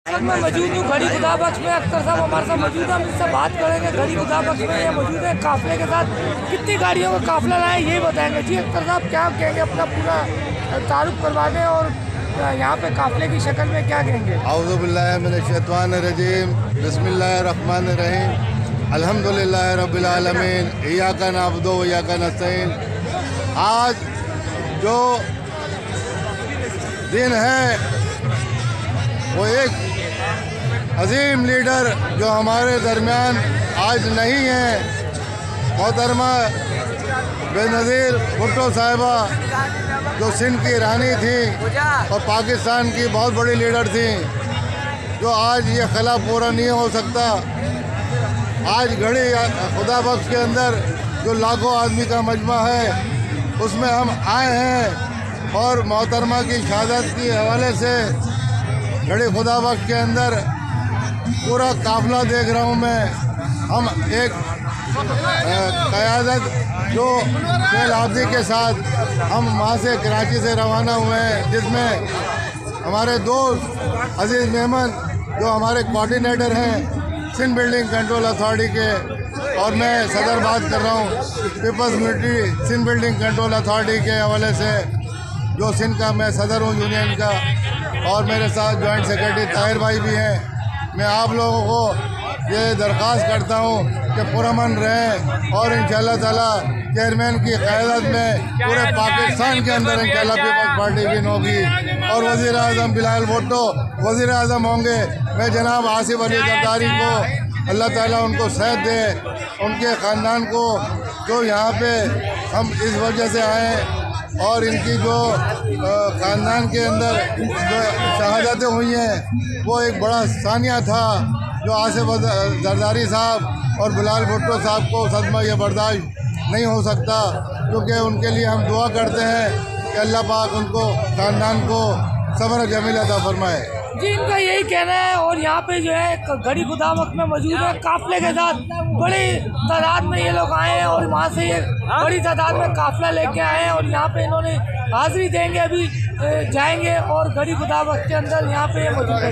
मैं मौजूद हूँ घड़ी खुदा बख्श में। अख्तर साहब हमारे साथ मौजूद हैं, हम इससे बात करेंगे। घड़ी खुदा बख्श में ये मौजूद है काफिले के साथ। कितनी गाड़ियों का काफिला लाए ये बताएंगे। जी अख्तर साहब क्या कहेंगे, अपना पूरा तारुफ करवा दें और यहाँ पे काफिले की शक्ल में क्या कहेंगे। औज़ु बिल्लाहि मिनश शैतानिर रजीम, बिस्मिल्लाहिर रहमानिर रहीम, अल्हम्दुलिल्लाहि रब्बिल आलमीन, इय्याका नअबुदु व इय्याका नस्तईन। आज जो दिन है वो एक अजीम लीडर जो हमारे दरमियान आज नहीं है, मोहतरमा बेनज़ीर भुट्टो साहिबा, जो सिंध की रानी थी और पाकिस्तान की बहुत बड़ी लीडर थी, जो आज ये खिला पूरा नहीं हो सकता। आज घड़ी खुदा बख्श के अंदर जो लाखों आदमी का मजमा है उसमें हम आए हैं और मोहतरमा की शहादत के हवाले से घड़ी खुदा बख्श के अंदर पूरा काफिला देख रहा हूँ मैं। हम एक क़यादत जो फेल आब्दी के साथ हम वहाँ से कराची से रवाना हुए हैं, जिसमें हमारे दोस्त अजीज़ मेमन जो हमारे कोऑर्डिनेटर हैं सिंध बिल्डिंग कंट्रोल अथॉरिटी के, और मैं सदर बात कर रहा हूँ peoples military Sindh building control authority के हवाले से, जो सिंध का मैं सदर हूँ यूनियन का, और मेरे साथ जॉइंट सेक्रेटरी ताहिर भाई भी हैं। मैं आप लोगों को ये दरख्वास्त करता हूँ कि पुरअमन रहें और इंशाअल्लाह ताला चेयरमैन की क़यादत में पूरे पाकिस्तान के अंदर इंशाअल्लाह पीपल्स पार्टी विन होगी और वज़ीर आज़म बिलावल भुट्टो वज़ीर आज़म होंगे। मैं जनाब आसिफ अली जरदारी को अल्लाह ताला उनको सेहत दे, उनके ख़ानदान को, जो यहाँ पे हम इस वजह से आए और इनकी जो ख़ानदान के अंदर जो शहादतें हुई हैं वो एक बड़ा सानिया था, जो आसिफ जरदारी साहब और बिलावल भुट्टो साहब को सदमा ये बर्दाश्त नहीं हो सकता, क्योंकि उनके लिए हम दुआ करते हैं कि अल्लाह पाक उनको ख़ानदान को सब्र जमील अता फरमाए। जी इनका यही कहना है। और यहाँ पे जो है घड़ी खुदा बख्श में मौजूद है काफिले के साथ, बड़ी तादाद में ये लोग आए हैं और वहाँ से ये बड़ी तादाद में काफिला लेके आए हैं और यहाँ पे इन्होंने हाजिरी देंगे, अभी जाएंगे और घड़ी खुदा बख्श के अंदर यहाँ पे ये मौजूद है।